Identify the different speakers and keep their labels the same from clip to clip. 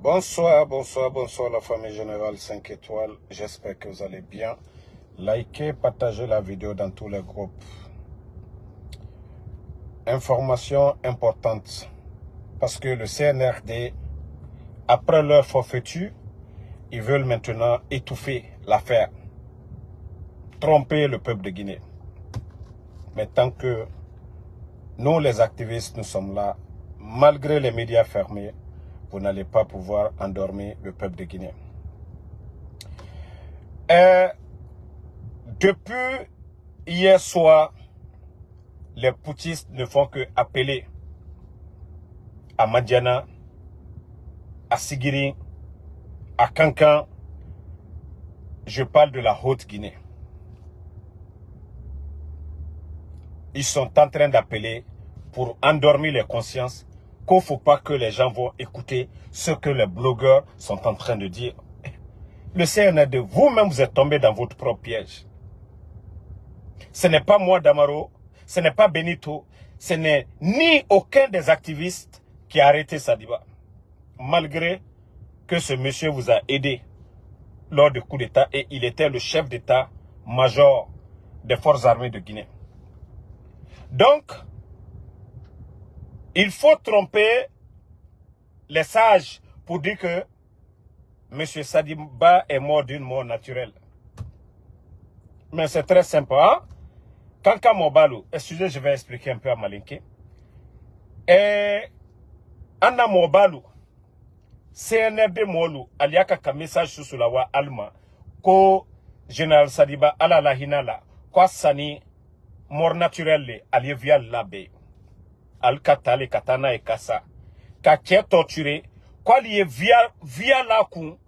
Speaker 1: Bonsoir, bonsoir, bonsoir la famille générale 5 étoiles. J'espère que vous allez bien. Likez, partagez la vidéo dans tous les groupes. Information importante. Parce que le CNRD, après leur forfaiture, ils veulent maintenant étouffer l'affaire. Tromper le peuple de Guinée. Mais tant que nous, les activistes, nous sommes là, malgré les médias fermés, vous n'allez pas pouvoir endormir le peuple de Guinée. Depuis hier soir, les poutistes ne font que appeler à Madiana, à Sigiri, à Kankan. Je parle de la Haute-Guinée. Ils sont en train d'appeler pour endormir les consciences qu'il ne faut pas que les gens vont écouter ce que les blogueurs sont en train de dire. Le CNRD, vous-même, vous êtes tombé dans votre propre piège. Ce n'est pas moi, Damaro, ce n'est pas Benito, ce n'est ni aucun des activistes qui a arrêté Sadiba. Malgré que ce monsieur vous a aidé lors du coup d'État et il était le chef d'État-major des forces armées de Guinée. Donc, il faut tromper les sages pour dire que M. Sadiba est mort d'une mort naturelle. Mais c'est très simple. Hein? Kanka Mobalou, excusez, je vais expliquer un peu à Malinké. Et Anna Mobalou, CNRD Molu, aliaka ka message sur la wa alma, ko Général Sadiba ala la hinala, ko sani mort naturelle, ali via l'abbé. Al katale katana et kasa. Ka tia torturé, quoi lié via la kun,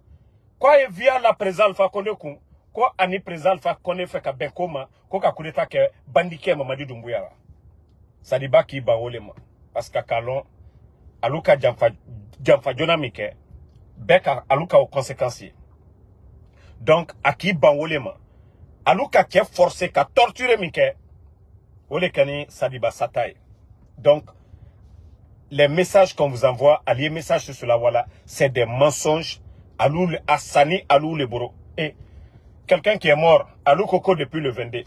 Speaker 1: quoi via la présalfa kone kun, quoi ani présalfa kone fait ka benkoma, ko ka kudeta ke bandike Mamadi Doumbouya. Sadiba ki ba olema. Parce que kalon, aluka jamfa jonamike, beka aluka aux conséquences. Donc, aki ban olema. Aluka ki forcé ka torturer mike, ole kani Sadiba satay. Donc, les messages qu'on vous envoie, alliés messages sur la voilà, c'est des mensonges. Alou le Assani, alou le Boro. Et quelqu'un qui est mort, alou Koko depuis le 22.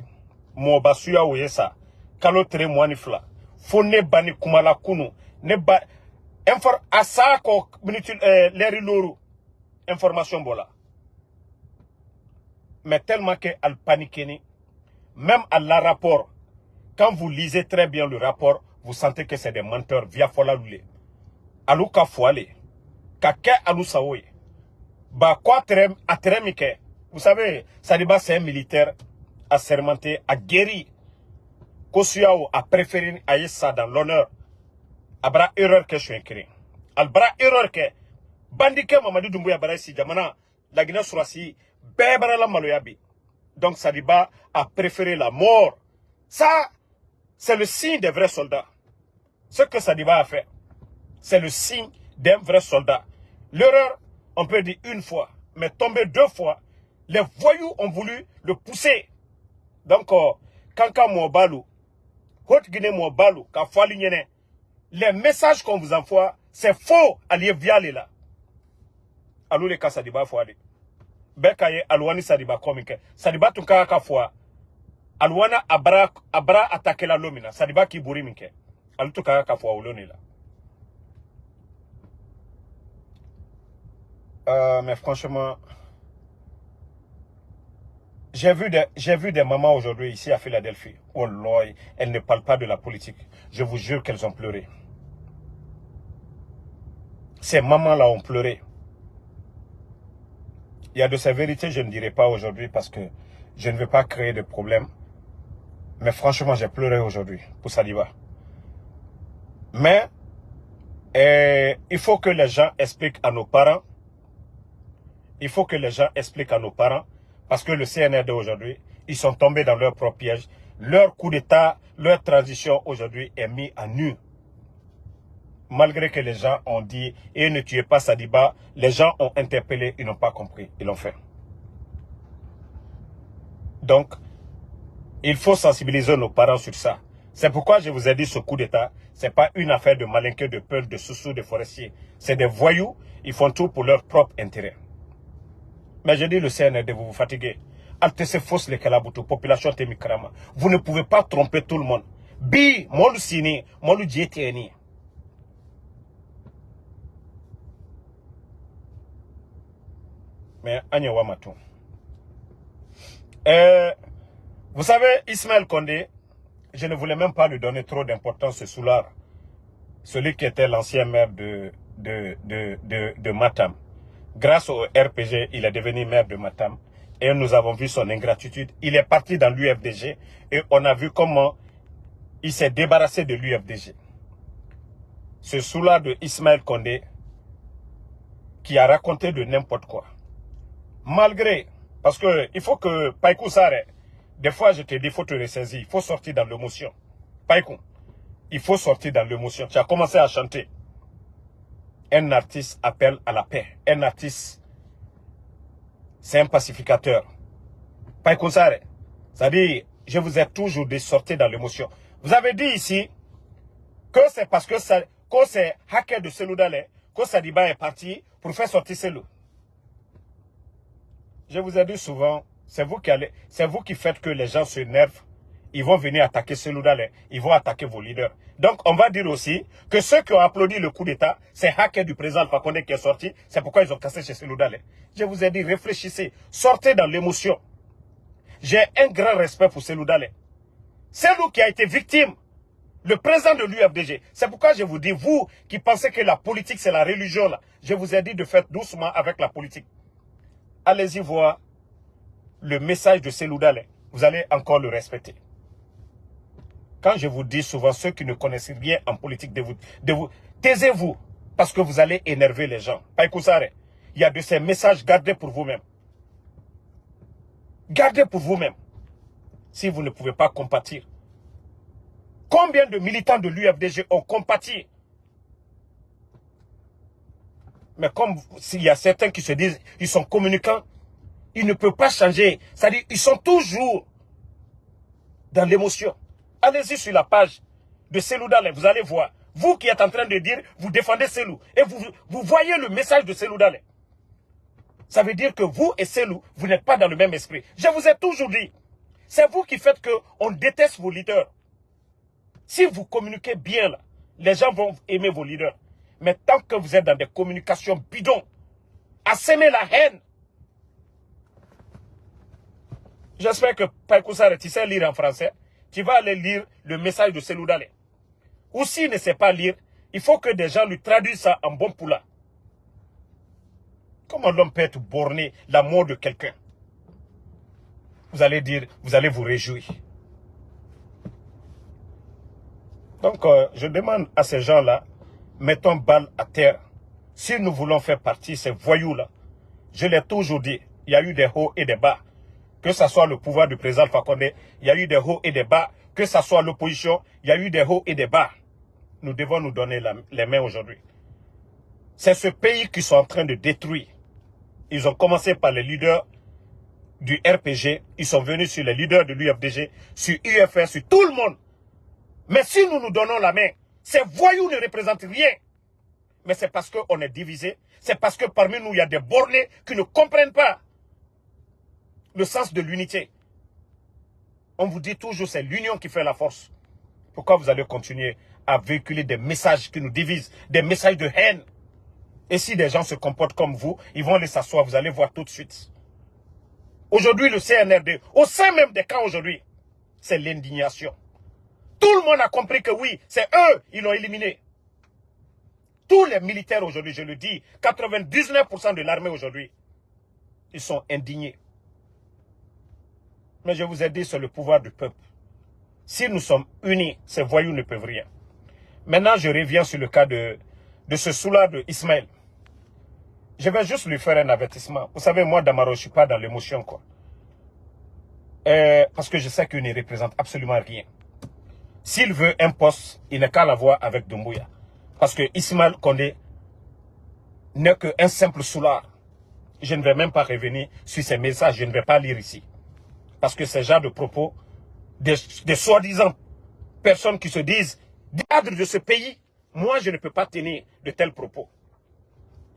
Speaker 1: Mo basuya oyesa. Kalo tere moanifla. Fone bani kumala kunu. Ne ba asako leri loru. Information bola. Mais tellement que al paniqueni. Même à la rapport. Quand vous lisez très bien le rapport, vous sentez que c'est des menteurs via Fola Loulé. Alou ka foale. Kake alou saoye. Bah quoi atremike. Vous savez, Sadiba c'est un militaire assermenté, a guéri. Kosuao a préféré aïe ça dans l'honneur. Abra erreur que je suis écrit. Albra erreur que bandike Mamadi Doumbouya bara si jamana la Guinée Sourasi bébara la maloyabi. Donc Sadiba a préféré la mort. Ça, c'est le signe des vrais soldats. Ce que Sadiba a fait, c'est le signe d'un vrai soldat. L'erreur, on peut dire une fois, mais tomber deux fois, les voyous ont voulu le pousser. Donc, Kanka Mobalou, Haute-Guinée Mobalou, Kafoualignene, les messages qu'on vous envoie, c'est faux, allié vialé là. Alou le ka Sadiba fouade. Bekaye Alouani Sadiba komike. Sadiba tunka kafwa. Alouana abra attaqué la lomina. Sadiba ki bouri minke. Alou tunka kafwa ouloni là. Mais franchement, j'ai vu des mamans aujourd'hui ici à Philadelphie. Oh là, elles ne parlent pas de la politique. Je vous jure qu'elles ont pleuré. Ces mamans-là ont pleuré. Il y a de ces vérités, je ne dirai pas aujourd'hui parce que je ne veux pas créer de problème. Mais franchement, j'ai pleuré aujourd'hui pour Sadiba. Mais il faut que les gens expliquent à nos parents. Il faut que les gens expliquent à nos parents, parce que le CNRD aujourd'hui, ils sont tombés dans leur propre piège. Leur coup d'État, leur transition aujourd'hui est mis à nu. Malgré que les gens ont dit, et ne tuez pas Sadiba, les gens ont interpellé, ils n'ont pas compris, ils l'ont fait. Donc, il faut sensibiliser nos parents sur ça. C'est pourquoi je vous ai dit ce coup d'État, Ce n'est pas une affaire de malinqueux, de peur, de sous-sous, de forestiers. C'est des voyous, ils font tout pour leur propre intérêt. Mais je dis le CNRD, vous vous fatiguez. Altesse fausse les Kalabuto, population Temikrama. Vous ne pouvez pas tromper tout le monde. Bi, molu sini, molu djetieni. Mais Anya Wamatou. Vous savez, Ismaël Condé, je ne voulais même pas lui donner trop d'importance, ce soulard. Celui qui était l'ancien maire de Matam. Grâce au RPG, il est devenu maire de Matam. Et nous avons vu son ingratitude. Il est parti dans l'UFDG et on a vu comment il s'est débarrassé de l'UFDG. Ce soulard de Ismaël Condé qui a raconté de n'importe quoi. Malgré, parce que il faut que Païkou Saré, des fois je te dis, il faut te ressaisir, il faut sortir dans l'émotion. Païkou, il faut sortir dans l'émotion. Tu as commencé à chanter. Un artiste appelle à la paix. Un artiste, c'est un pacificateur. Païkou Saré, c'est-à-dire, je vous ai toujours dit sortir dans l'émotion. Vous avez dit ici que c'est parce que c'est hacker de Selou Dale que Sadiba est parti pour faire sortir Selou. Je vous ai dit souvent, c'est vous qui faites que les gens se nervent. Ils vont venir attaquer Selou Dale, ils vont attaquer vos leaders. Donc on va dire aussi que ceux qui ont applaudi le coup d'État, c'est hacker du président Alpha Condé qui est sorti, c'est pourquoi ils ont cassé chez Selou Dale. Je vous ai dit, réfléchissez, sortez dans l'émotion. J'ai un grand respect pour Selou Dale. Selou qui a été victime, le président de l'UFDG. C'est pourquoi je vous dis, vous qui pensez que la politique c'est la religion, là, je vous ai dit de faire doucement avec la politique. Allez-y voir le message de Selou Dale. Vous allez encore le respecter. Quand je vous dis souvent, ceux qui ne connaissent rien en politique, taisez-vous, parce que vous allez énerver les gens. Païkou Saré, il y a de ces messages, gardez pour vous-même. Gardez pour vous-même. Si vous ne pouvez pas compatir. Combien de militants de l'UFDG ont compati? Mais comme s'il y a certains qui se disent, ils sont communicants, ils ne peuvent pas changer. C'est-à-dire, ils sont toujours dans l'émotion. Allez-y sur la page de Selou Dale, vous allez voir. Vous qui êtes en train de dire, vous défendez Selou. Et vous voyez le message de Selou Dale. Ça veut dire que vous et Selou, vous n'êtes pas dans le même esprit. Je vous ai toujours dit, c'est vous qui faites qu'on déteste vos leaders. Si vous communiquez bien, là, les gens vont aimer vos leaders. Mais tant que vous êtes dans des communications bidons, à semer la haine, j'espère que Païkou Saré, tu sais lire en français, tu vas aller lire le message de Selou Dale. Ou s'il ne sait pas lire, il faut que des gens lui traduisent ça en bon poula. Comment l'homme peut être borné la mort de quelqu'un? Vous allez dire, vous allez vous réjouir. Donc, je demande à ces gens-là, mettons balle à terre. Si nous voulons faire partie, ces voyous-là, je l'ai toujours dit, il y a eu des hauts et des bas. Que ce soit le pouvoir du président Alpha Condé, il y a eu des hauts et des bas. Que ce soit l'opposition, il y a eu des hauts et des bas. Nous devons nous donner les mains aujourd'hui. C'est ce pays qu'ils sont en train de détruire. Ils ont commencé par les leaders du RPG. Ils sont venus sur les leaders de l'UFDG, sur UFR, sur tout le monde. Mais si nous nous donnons la main, ces voyous ne représentent rien. Mais c'est parce qu'on est divisé. C'est parce que parmi nous, il y a des bornés qui ne comprennent pas le sens de l'unité. On vous dit toujours, c'est l'union qui fait la force. Pourquoi vous allez continuer à véhiculer des messages qui nous divisent, des messages de haine? Et si des gens se comportent comme vous, ils vont aller s'asseoir, vous allez voir tout de suite. Aujourd'hui, le CNRD, au sein même des camps aujourd'hui, c'est l'indignation. Tout le monde a compris que oui, c'est eux, ils l'ont éliminé. Tous les militaires aujourd'hui, je le dis, 99% de l'armée aujourd'hui, ils sont indignés. Mais je vous ai dit, c'est le pouvoir du peuple. Si nous sommes unis, ces voyous ne peuvent rien. Maintenant, je reviens sur le cas de ce soulard de Ismaël. Je vais juste lui faire un avertissement. Vous savez, moi, Damaro, je ne suis pas dans l'émotion, quoi. Parce que je sais qu'il ne représente absolument rien. S'il veut un poste, il n'a qu'à l'avoir avec Doumbouya. Parce que Ismaël Condé n'est qu'un simple soulard. Je ne vais même pas revenir sur ces messages, je ne vais pas lire ici. Parce que ces genres de propos, des soi-disant personnes qui se disent cadre de ce pays, moi, je ne peux pas tenir de tels propos.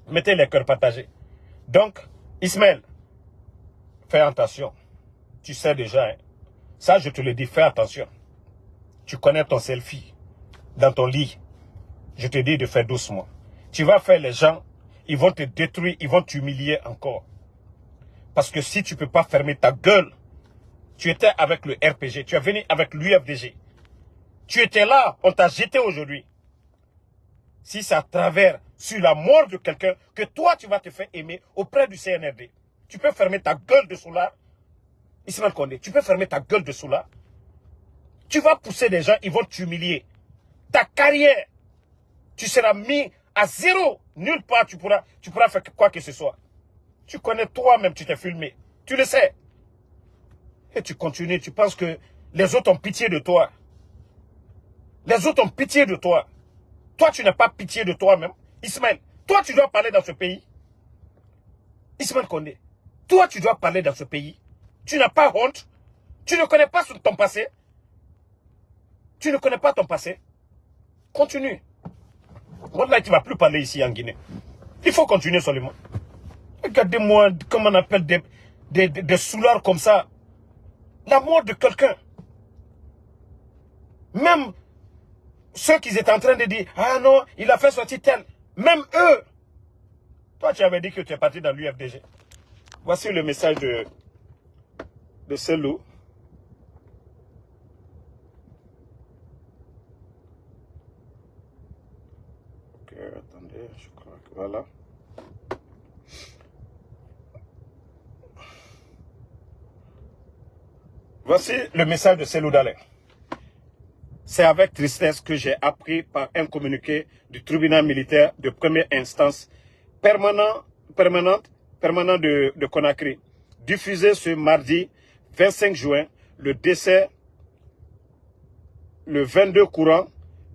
Speaker 1: Mettez les cœurs partagés. Donc, Ismaël, fais attention. Tu sais déjà, hein. Ça, je te le dis, fais attention. Tu connais ton selfie dans ton lit. Je te dis de faire doucement. Tu vas faire les gens, ils vont te détruire, ils vont t'humilier encore. Parce que si tu ne peux pas fermer ta gueule, tu étais avec le RPG, tu es venu avec l'UFDG. Tu étais là, on t'a jeté aujourd'hui. Si c'est à travers, sur la mort de quelqu'un, que toi tu vas te faire aimer auprès du CNRD, tu peux fermer ta gueule de soulard. Ismaël Condé, tu peux fermer ta gueule de soulard. Tu vas pousser des gens, ils vont t'humilier. Ta carrière, tu seras mis à zéro. Nulle part tu pourras faire quoi que ce soit. Tu connais toi-même, tu t'es filmé. Tu le sais. Et tu continues, tu penses que les autres ont pitié de toi. Les autres ont pitié de toi. Toi, tu n'as pas pitié de toi-même. Ismaël, toi, tu dois parler dans ce pays. Ismaël Condé, toi, tu dois parler dans ce pays. Tu n'as pas honte. Tu ne connais pas ton passé. Tu ne connais pas ton passé. Continue. Voilà, tu ne vas plus parler ici en Guinée. Il faut continuer seulement. Regardez-moi comment on appelle des soulards comme ça. La mort de quelqu'un. Même ceux qui étaient en train de dire, ah non, il a fait sortir tel. Même eux. Toi, tu avais dit que tu es parti dans l'UFDG. Voici le message de Selou. Ok, attendez, je crois que voilà. Voici le message de Selou Dalé. C'est avec tristesse que j'ai appris par un communiqué du tribunal militaire de première instance permanent de Conakry, diffusé ce mardi 25 juin, le décès le 22 courant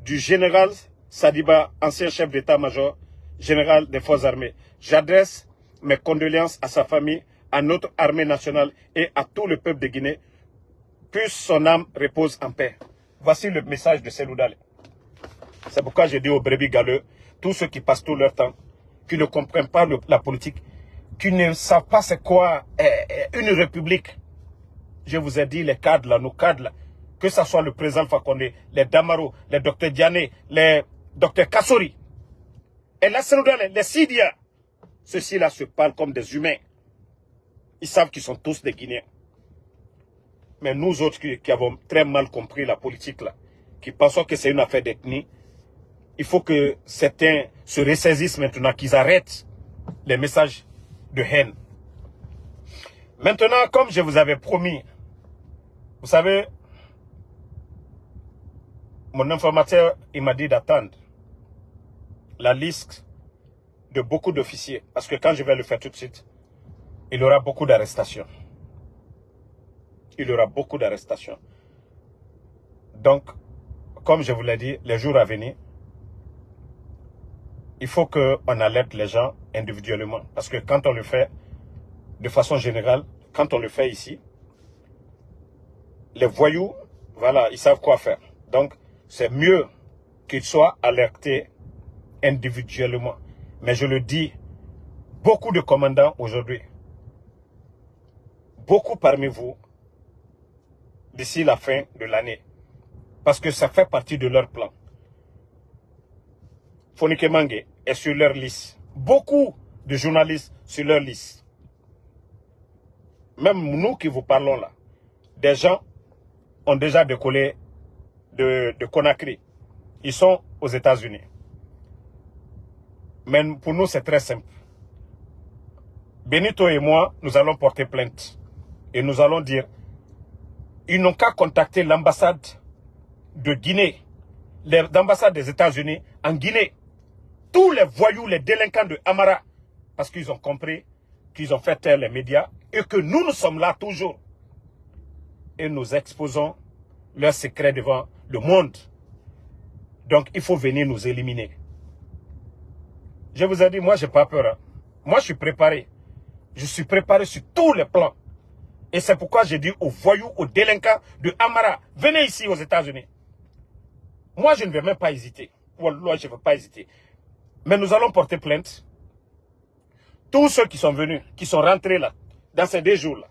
Speaker 1: du général Sadiba, ancien chef d'état-major général des forces armées. J'adresse mes condoléances à sa famille, à notre armée nationale et à tout le peuple de Guinée. Puisse son âme repose en paix. Voici le message de Selou Dalé. C'est pourquoi j'ai dit aux brebis galeux, tous ceux qui passent tout leur temps, qui ne comprennent pas la politique, qui ne savent pas c'est quoi une république. Je vous ai dit, les cadres là, nos cadres là, que ce soit le président Fakonde, les Damaro, les docteurs Diané, les docteurs Kassori, et la Selou Dalé, les Sidia, ceux-ci là se parlent comme des humains. Ils savent qu'ils sont tous des Guinéens. Mais nous autres qui avons très mal compris la politique là, qui pensons que c'est une affaire d'ethnie, il faut que certains se ressaisissent maintenant, qu'ils arrêtent les messages de haine. Maintenant, comme je vous avais promis, vous savez, mon informateur, il m'a dit d'attendre la liste de beaucoup d'officiers. Parce que quand je vais le faire tout de suite, il y aura beaucoup d'arrestations. Il y aura beaucoup d'arrestations. Donc, comme je vous l'ai dit, les jours à venir, il faut qu'on alerte les gens individuellement. Parce que quand on le fait, de façon générale, quand on le fait ici, les voyous, voilà, ils savent quoi faire. Donc, c'est mieux qu'ils soient alertés individuellement. Mais je le dis, beaucoup de commandants aujourd'hui, beaucoup parmi vous, d'ici la fin de l'année, parce que ça fait partie de leur plan. Fonike Mange est sur leur liste. Beaucoup de journalistes sur leur liste. Même nous qui vous parlons là, des gens ont déjà décollé de Conakry. Ils sont aux États-Unis. Mais pour nous, c'est très simple. Benito et moi, nous allons porter plainte. Et nous allons dire, ils n'ont qu'à contacter l'ambassade de Guinée, l'ambassade des États-Unis en Guinée. Tous les voyous, les délinquants de Amara, parce qu'ils ont compris qu'ils ont fait taire les médias et que nous sommes là toujours. Et nous exposons leurs secrets devant le monde. Donc, il faut venir nous éliminer. Je vous ai dit, moi, je n'ai pas peur. Hein. Moi, je suis préparé. Je suis préparé sur tous les plans. Et c'est pourquoi j'ai dit aux voyous, aux délinquants de Amara, venez ici aux États-Unis. Moi, je ne vais même pas hésiter. Wallah, je ne vais pas hésiter. Mais nous allons porter plainte. Tous ceux qui sont venus, qui sont rentrés là, dans ces 2 jours-là,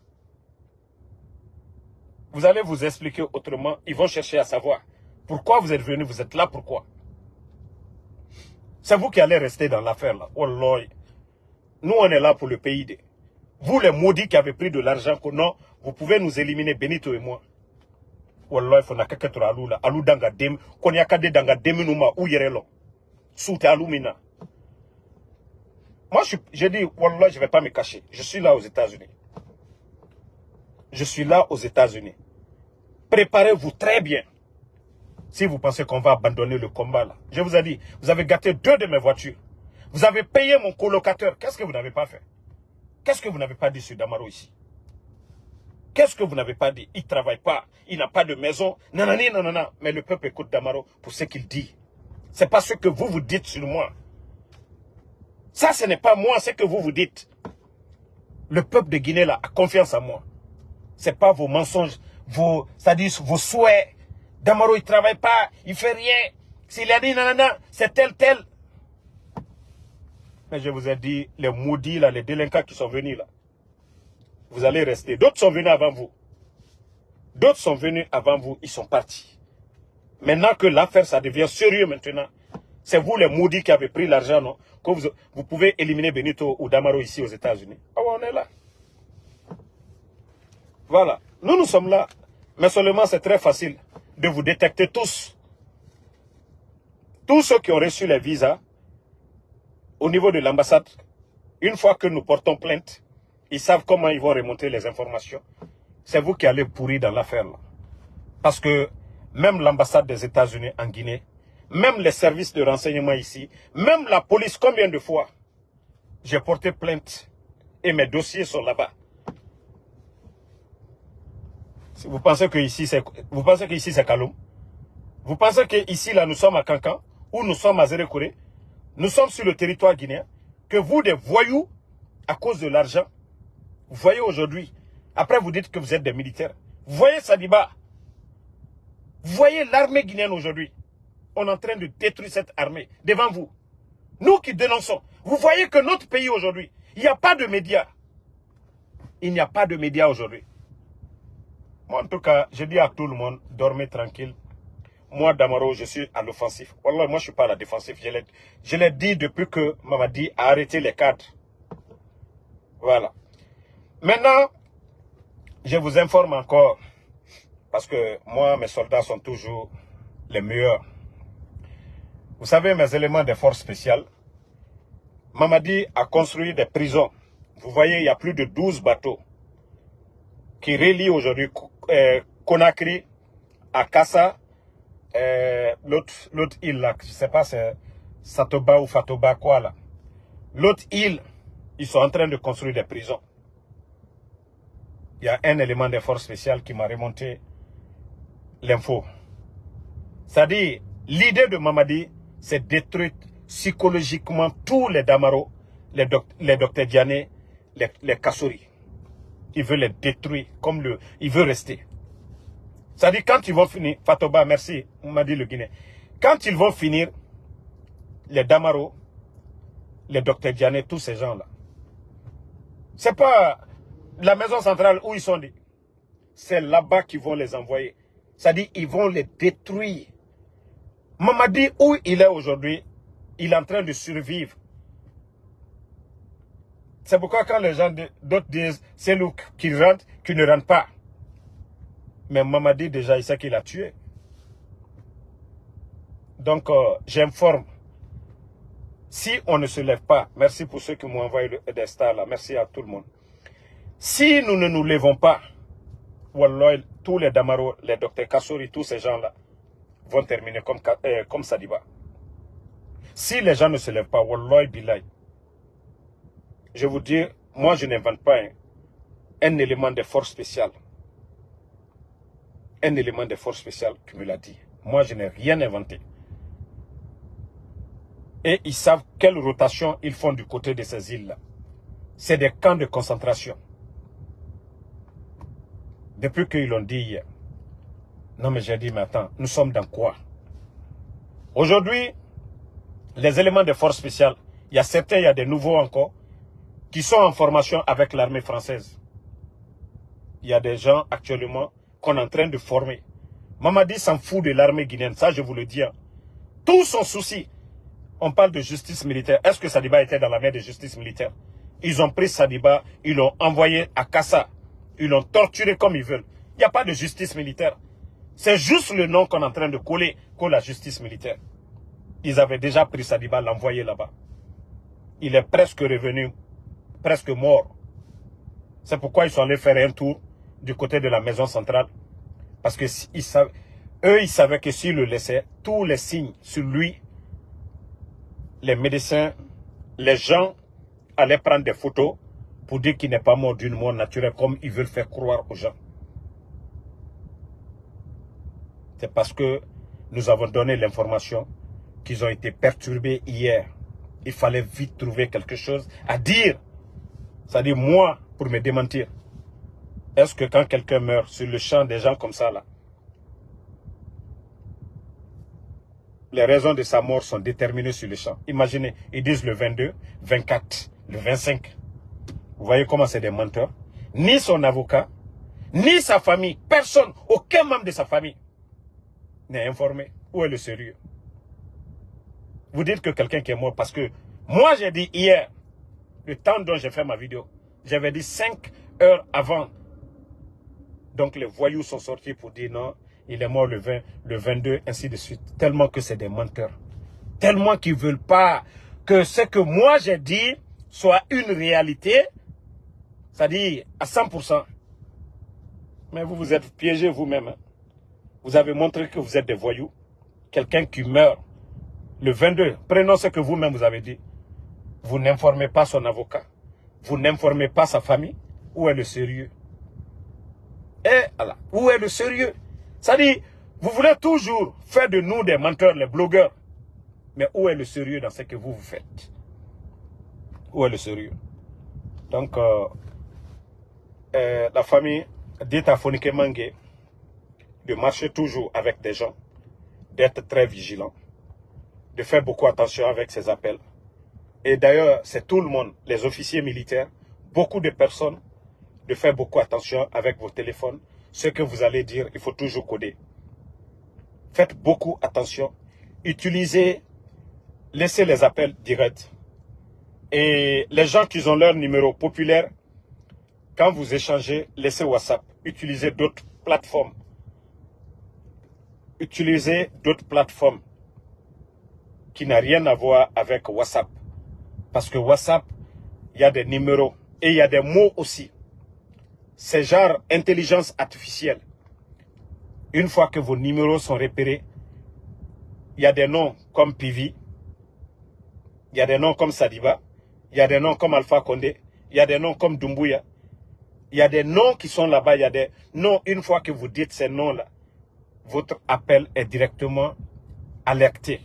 Speaker 1: vous allez vous expliquer autrement. Ils vont chercher à savoir pourquoi vous êtes venus, vous êtes là, pourquoi. C'est vous qui allez rester dans l'affaire là. Wallah. Nous, on est là pour le pays. Vous, les maudits qui avez pris de l'argent, que non, vous pouvez nous éliminer, Benito et moi. Wallah, il faut que tu aies alou là. Alou danga dem, qu'on y a kade danga deminuma ou yerelo. Soute alumina. Moi, je dis, Wallah, je ne vais pas me cacher. Je suis là aux États-Unis. Je suis là aux États-Unis. Préparez-vous très bien. Si vous pensez qu'on va abandonner le combat là. Je vous ai dit, vous avez gâté 2 de mes voitures. Vous avez payé mon colocateur. Qu'est-ce que vous n'avez pas fait? Qu'est-ce que vous n'avez pas dit sur Damaro ici? Qu'est-ce que vous n'avez pas dit? Il ne travaille pas, il n'a pas de maison. Nanani, nanana. Mais le peuple écoute Damaro pour ce qu'il dit. Ce n'est pas ce que vous vous dites sur moi. Ça, ce n'est pas moi, ce que vous vous dites. Le peuple de Guinée là a confiance en moi. Ce n'est pas vos mensonges, c'est-à-dire vos souhaits. Damaro, il ne travaille pas, il ne fait rien. S'il a dit nanana, c'est tel, tel. Mais je vous ai dit, les maudits là, les délinquants qui sont venus là, vous allez rester. D'autres sont venus avant vous. D'autres sont venus avant vous, ils sont partis. Maintenant que l'affaire, ça devient sérieux maintenant, c'est vous les maudits qui avez pris l'argent, non? Que vous pouvez éliminer Benito ou Damaro ici aux États-Unis. Ah ouais, on est là. Voilà. Nous sommes là. Mais seulement c'est très facile de vous détecter tous. Tous ceux qui ont reçu les visas au niveau de l'ambassade, une fois que nous portons plainte, ils savent comment ils vont remonter les informations. C'est vous qui allez pourrir dans l'affaire là. Parce que même l'ambassade des États-Unis en Guinée, même les services de renseignement ici, même la police, combien de fois j'ai porté plainte et mes dossiers sont là-bas. Vous pensez que ici c'est Kaloum? Vous pensez que ici là nous sommes à Cancan ou nous sommes à Zérekouré? Nous sommes sur le territoire guinéen. Que vous des voyous à cause de l'argent, vous voyez aujourd'hui, après vous dites que vous êtes des militaires. Vous voyez Sadiba? Vous voyez l'armée guinéenne aujourd'hui? On est en train de détruire cette armée devant vous. Nous qui dénonçons. Vous voyez que notre pays aujourd'hui, il n'y a pas de médias. Il n'y a pas de médias aujourd'hui. Moi, en tout cas, je dis à tout le monde, dormez tranquille. Moi, Damaro, je suis à l'offensif. Wallah, moi, je ne suis pas à la défensive. Je l'ai dit depuis que Mamadi a arrêté les cadres. Voilà. Maintenant, je vous informe encore, parce que moi, mes soldats sont toujours les meilleurs. Vous savez, mes éléments de force spéciales, Mamadi a construit des prisons. Vous voyez, il y a plus de 12 bateaux qui relient aujourd'hui Conakry à Kassa, l'autre île là, je ne sais pas, c'est Satoba ou Fatoba, quoi là. L'autre île, ils sont en train de construire des prisons. Il y a un élément de force spéciale qui m'a remonté l'info. C'est-à-dire, l'idée de Mamadi, c'est détruire psychologiquement tous les Damaro, les docteurs Diané, les Kassouri. Il veut les détruire comme il veut rester. C'est-à-dire, quand ils vont finir, Fatoba, merci, on m'a dit le Guinée. Quand ils vont finir, les Damaro, les docteurs Diané, tous ces gens-là, c'est pas la maison centrale où ils sont dit. C'est là-bas qu'ils vont les envoyer. C'est-à-dire, ils vont les détruire. Mamadi, où il est aujourd'hui, il est en train de survivre. C'est pourquoi quand les gens d'autres disent, c'est nous qui rentrent, qui ne rentrent pas. Mais Mamadi, déjà, il sait qu'il a tué. Donc, j'informe. Si on ne se lève pas, merci pour ceux qui m'ont envoyé des stars là, merci à tout le monde. Si nous ne nous levons pas, Wallah, tous les Damaro, les docteurs Kassouri, tous ces gens-là vont terminer comme Sadiba. Si les gens ne se lèvent pas, Wallah, Bilay, je vous dis, moi je n'invente pas un élément de force spéciale. Un élément de force spéciale qui me l'a dit. Moi je n'ai rien inventé. Et ils savent quelle rotation ils font du côté de ces îles-là. C'est des camps de concentration. Depuis qu'ils l'ont dit hier. Non mais j'ai dit, mais attends, nous sommes dans quoi? Aujourd'hui, les éléments des forces spéciales, il y a certains, il y a des nouveaux encore, qui sont en formation avec l'armée française. Il y a des gens actuellement qu'on est en train de former. Mamadi s'en fout de l'armée guinéenne, ça je vous le dis. Hein. Tout son souci, on parle de justice militaire. Est-ce que Sadiba était dans la main de justice militaire? Ils ont pris Sadiba, ils l'ont envoyé à Kassa. Ils l'ont torturé comme ils veulent. Il n'y a pas de justice militaire. C'est juste le nom qu'on est en train de coller que la justice militaire. Ils avaient déjà pris Sadiba, l'envoyé là-bas. Il est presque revenu, presque mort. C'est pourquoi ils sont allés faire un tour du côté de la maison centrale. Parce que eux, ils savaient que s'ils le laissaient, tous les signes sur lui, les médecins, les gens allaient prendre des photos pour dire qu'il n'est pas mort d'une mort naturelle comme ils veulent faire croire aux gens. C'est parce que nous avons donné l'information qu'ils ont été perturbés hier. Il fallait vite trouver quelque chose à dire. C'est-à-dire moi, pour me démentir. Est-ce que quand quelqu'un meurt sur le champ, des gens comme ça, là, les raisons de sa mort sont déterminées sur le champ. Imaginez, ils disent le 22, 24, le 25. Vous voyez comment c'est des menteurs. Ni son avocat, ni sa famille, personne, aucun membre de sa famille n'est informé. Où est le sérieux? Vous dites que quelqu'un qui est mort parce que moi j'ai dit hier, le temps dont j'ai fait ma vidéo, j'avais dit 5 heures avant. Donc les voyous sont sortis pour dire non, il est mort le 20, le 22, ainsi de suite. Tellement que c'est des menteurs. Tellement qu'ils ne veulent pas que ce que moi j'ai dit soit une réalité, c'est-à-dire à 100%. Mais vous vous êtes piégés vous-même. Hein. Vous avez montré que vous êtes des voyous. Quelqu'un qui meurt le 22, prenons ce que vous-même vous avez dit. Vous n'informez pas son avocat. Vous n'informez pas sa famille. Où est le sérieux? Et voilà, où est le sérieux? C'est-à-dire, vous voulez toujours faire de nous des menteurs, les blogueurs. Mais où est le sérieux dans ce que vous faites? Où est le sérieux? Donc, la famille dit à Fonike Mangue de marcher toujours avec des gens, d'être très vigilant, de faire beaucoup attention avec ses appels. Et d'ailleurs, c'est tout le monde, les officiers militaires, beaucoup de personnes, de faire beaucoup attention avec vos téléphones. Ce que vous allez dire, il faut toujours coder. Faites beaucoup attention. Utilisez, laissez les appels directs. Et les gens qui ont leur numéro populaire, quand vous échangez, laissez WhatsApp. Utilisez d'autres plateformes. Utilisez d'autres plateformes qui n'ont rien à voir avec WhatsApp. Parce que WhatsApp, il y a des numéros et il y a des mots aussi. C'est genre intelligence artificielle. Une fois que vos numéros sont repérés, il y a des noms comme Pivi, il y a des noms comme Sadiba, il y a des noms comme Alpha Condé, il y a des noms comme Doumbouya. Il y a des noms qui sont là-bas, il y a des noms, une fois que vous dites ces noms-là, votre appel est directement alerté.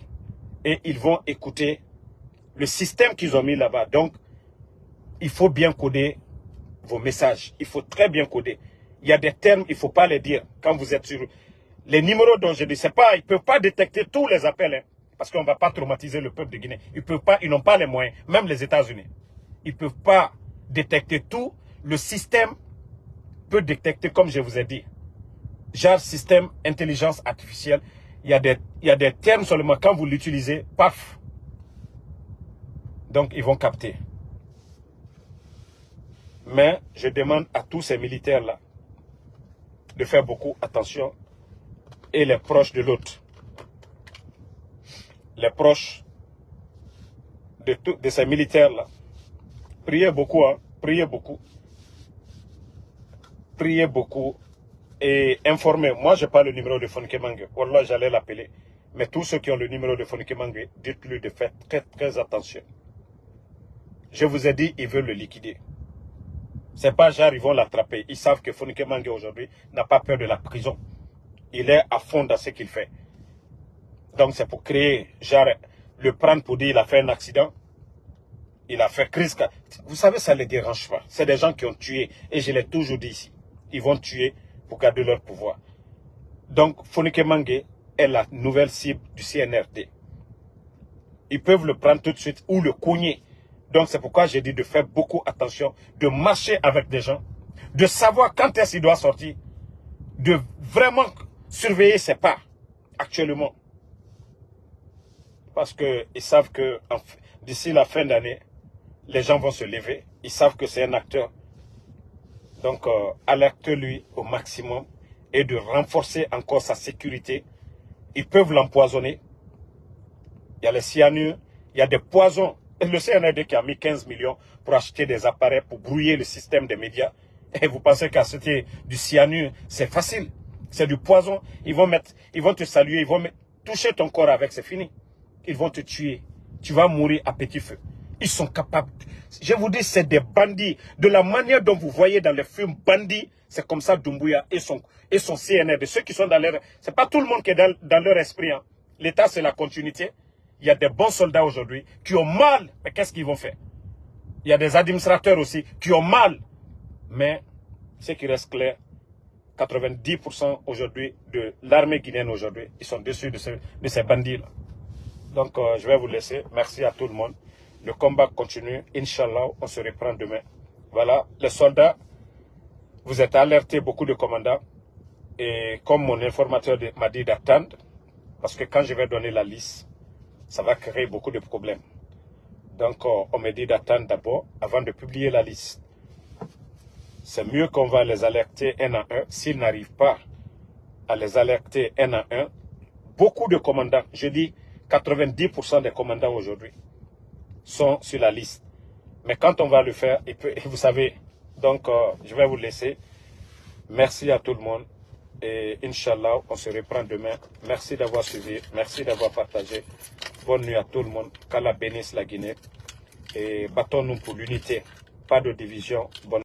Speaker 1: Et ils vont écouter le système qu'ils ont mis là-bas. Donc, il faut bien coder vos messages. Il faut très bien coder. Il y a des termes, il ne faut pas les dire quand vous êtes sur... Les numéros dont je dis, c'est pas, ils ne peuvent pas détecter tous les appels, hein, parce qu'on ne va pas traumatiser le peuple de Guinée. Ils n'ont pas les moyens, même les États-Unis. Ils ne peuvent pas détecter tout. Le système peut détecter, comme je vous ai dit, genre système intelligence artificielle. Il y a des termes seulement, quand vous l'utilisez, paf. Donc, ils vont capter. Mais je demande à tous ces militaires-là de faire beaucoup attention et les proches de l'autre. Les proches de ces militaires-là. Priez beaucoup, hein, priez beaucoup. Priez beaucoup et informez. Moi, je n'ai pas le numéro de Fonike Mangue. Wallah, j'allais l'appeler. Mais tous ceux qui ont le numéro de Fonike Mangue, dites-lui de faire très, très attention. Je vous ai dit, ils veulent le liquider. C'est pas genre, ils vont l'attraper. Ils savent que Fonike Mangue aujourd'hui n'a pas peur de la prison. Il est à fond dans ce qu'il fait. Donc c'est pour créer, genre, le prendre pour dire qu'il a fait un accident. Il a fait crise. Vous savez, ça ne les dérange pas. C'est des gens qui ont tué. Et je l'ai toujours dit ici. Ils vont tuer pour garder leur pouvoir. Donc, Fonike Mangue est la nouvelle cible du CNRD. Ils peuvent le prendre tout de suite ou le cogner. Donc c'est pourquoi j'ai dit de faire beaucoup attention, de marcher avec des gens, de savoir quand est-ce qu'il doit sortir, de vraiment surveiller ses pas actuellement. Parce qu'ils savent que d'ici la fin d'année, les gens vont se lever. Ils savent que c'est un acteur. Donc, alerte-lui au maximum et de renforcer encore sa sécurité. Ils peuvent l'empoisonner. Il y a les cyanures, il y a des poisons. Et le CNRD qui a mis 15 millions pour acheter des appareils pour brouiller le système des médias. Et vous pensez qu'acheter du cyanure, c'est facile. C'est du poison. Ils vont te saluer, ils vont toucher ton corps avec, c'est fini. Ils vont te tuer. Tu vas mourir à petit feu. Ils sont capables. Je vous dis, c'est des bandits. De la manière dont vous voyez dans les films bandits, c'est comme ça Doumbouya et son CNRD. Ceux qui sont dans leur... C'est pas tout le monde qui est dans leur esprit. Hein. L'État, c'est la continuité. Il y a des bons soldats aujourd'hui qui ont mal. Mais qu'est-ce qu'ils vont faire? Il y a des administrateurs aussi qui ont mal. Mais ce qui reste clair, 90% aujourd'hui de l'armée guinéenne aujourd'hui, ils sont dessus de ces bandits-là. Donc, je vais vous laisser. Merci à tout le monde. Le combat continue. Inch'Allah, on se reprend demain. Voilà, les soldats, vous êtes alertés, beaucoup de commandants. Et comme mon informateur m'a dit d'attendre, parce que quand je vais donner la liste, ça va créer beaucoup de problèmes. Donc, on me dit d'attendre d'abord avant de publier la liste. C'est mieux qu'on va les alerter un à un. S'ils n'arrivent pas à les alerter un à un, beaucoup de commandants, je dis 90% des commandants aujourd'hui, sont sur la liste. Mais quand on va le faire, vous savez, donc je vais vous laisser. Merci à tout le monde. Et Inch'Allah, on se reprend demain. Merci d'avoir suivi. Merci d'avoir partagé. Bonne nuit à tout le monde. Qu'Allah bénisse la Guinée. Et battons-nous pour l'unité. Pas de division. Bonne